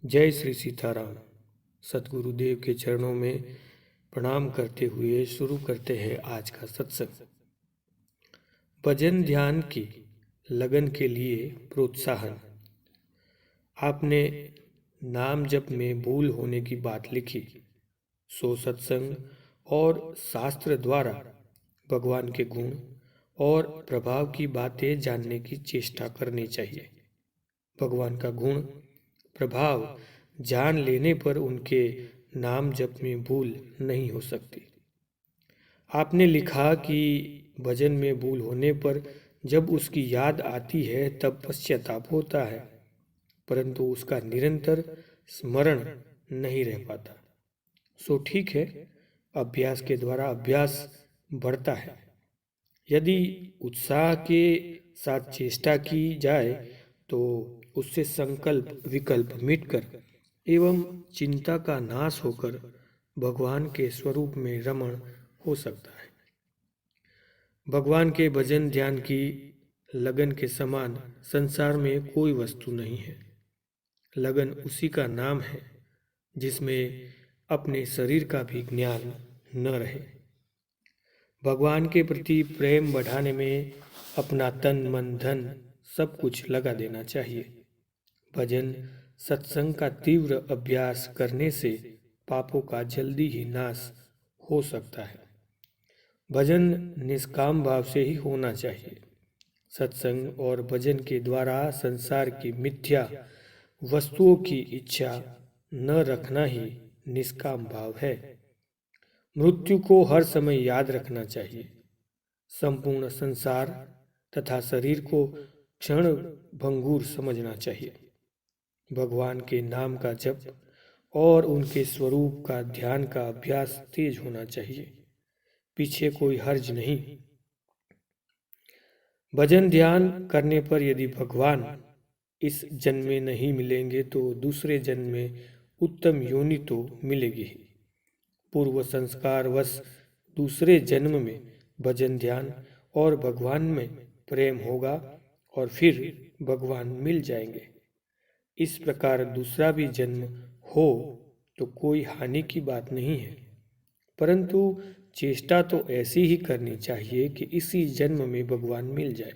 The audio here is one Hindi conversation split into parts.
जय श्री सीताराम। सतगुरुदेव के चरणों में प्रणाम करते हुए शुरू करते हैं आज का सत्संग। भजन ध्यान की लगन के लिए प्रोत्साहन। आपने नाम जप में भूल होने की बात लिखी, सो सत्संग और शास्त्र द्वारा भगवान के गुण और प्रभाव की बातें जानने की चेष्टा करनी चाहिए। भगवान का गुण प्रभाव जान लेने पर उनके नाम जप में भूल नहीं हो सकती। आपने लिखा कि भजन में भूल होने पर जब उसकी याद आती है तब पश्चाताप होता है, परंतु उसका निरंतर स्मरण नहीं रह पाता। सो ठीक है, अभ्यास के द्वारा अभ्यास बढ़ता है। यदि उत्साह के साथ चेष्टा की जाए तो उससे संकल्प विकल्प मिटकर एवं चिंता का नाश होकर भगवान के स्वरूप में रमण हो सकता है। भगवान के भजन ध्यान की लगन के समान संसार में कोई वस्तु नहीं है। लगन उसी का नाम है जिसमें अपने शरीर का भी ज्ञान न रहे। भगवान के प्रति प्रेम बढ़ाने में अपना तन मन धन सब कुछ लगा देना चाहिए। भजन सत्संग का तीव्र अभ्यास करने से पापों का जल्दी ही नाश हो सकता है। भजन निष्काम भाव से ही होना चाहिए। सत्संग और भजन के द्वारा संसार की मिथ्या वस्तुओं की इच्छा न रखना ही निष्काम भाव है। मृत्यु को हर समय याद रखना चाहिए। संपूर्ण संसार तथा शरीर को क्षण भंगुर समझना चाहिए। भगवान के नाम का जप और उनके स्वरूप का ध्यान का अभ्यास तेज होना चाहिए। पीछे कोई हर्ज नहीं। भजन ध्यान करने पर यदि भगवान इस जन्म में नहीं मिलेंगे तो दूसरे जन्म में उत्तम योनि तो मिलेगी ही। पूर्व संस्कार वश दूसरे जन्म में भजन ध्यान और भगवान में प्रेम होगा और फिर भगवान मिल जाएंगे। इस प्रकार दूसरा भी जन्म हो तो कोई हानि की बात नहीं है, परंतु चेष्टा तो ऐसी ही करनी चाहिए कि इसी जन्म में भगवान मिल जाए।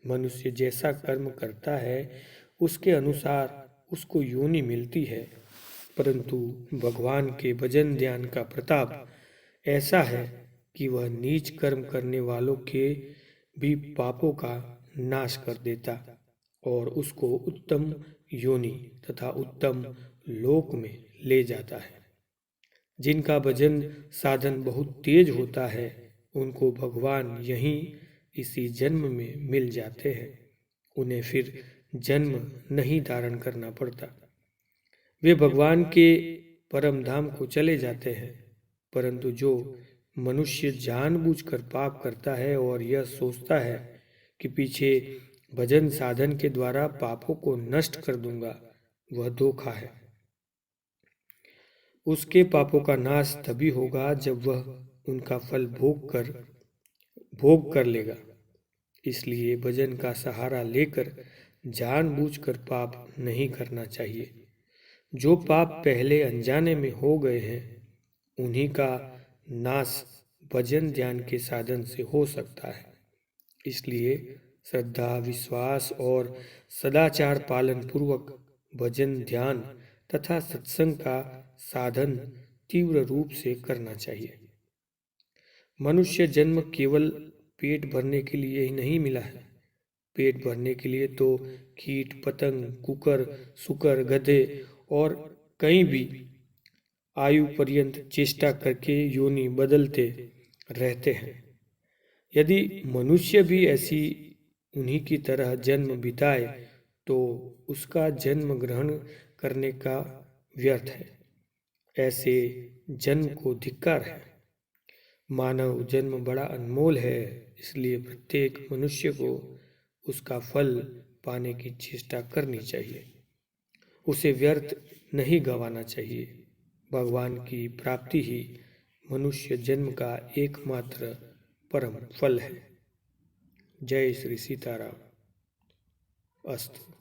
मनुष्य जैसा कर्म करता है उसके अनुसार उसको योनि मिलती है, परंतु भगवान के भजन ध्यान का प्रताप ऐसा है कि वह नीच कर्म करने वालों के भी पापों का नाश कर देता और उसको उत्तम योनि तथा उत्तम लोक में ले जाता है। जिनका भजन साधन बहुत तेज होता है उनको भगवान यहीं इसी जन्म में मिल जाते हैं। उन्हें फिर जन्म नहीं धारण करना पड़ता। वे भगवान के परम धाम को चले जाते हैं। परंतु जो मनुष्य जानबूझकर पाप करता है और यह सोचता है कि पीछे भजन साधन के द्वारा पापों को नष्ट कर दूंगा, वह धोखा है। उसके पापों का नाश तभी होगा जब वह उनका फल भोग कर लेगा। इसलिए भजन का सहारा लेकर जानबूझकर पाप नहीं करना चाहिए। जो पाप पहले अनजाने में हो गए हैं उन्हीं का नाश भजन ध्यान के साधन से हो सकता है। इसलिए श्रद्धा, विश्वास और सदाचार पालन पूर्वक भजन ध्यान तथा सत्संग का साधन तीव्र रूप से करना चाहिए। मनुष्य जन्म केवल पेट भरने के लिए ही नहीं मिला है। पेट भरने के लिए तो कीट पतंग, कुकर, सुकर, गधे और कहीं भी आयु पर्यंत चेष्टा करके योनि बदलते रहते हैं। यदि मनुष्य भी ऐसी उन्हीं की तरह जन्म बिताए तो उसका जन्म ग्रहण करने का व्यर्थ है। ऐसे जन्म को धिक्कार है। मानव जन्म बड़ा अनमोल है, इसलिए प्रत्येक मनुष्य को उसका फल पाने की चेष्टा करनी चाहिए। उसे व्यर्थ नहीं गंवाना चाहिए। भगवान की प्राप्ति ही मनुष्य जन्म का एकमात्र परम फल है। जय श्री सीताराम। अस्तु।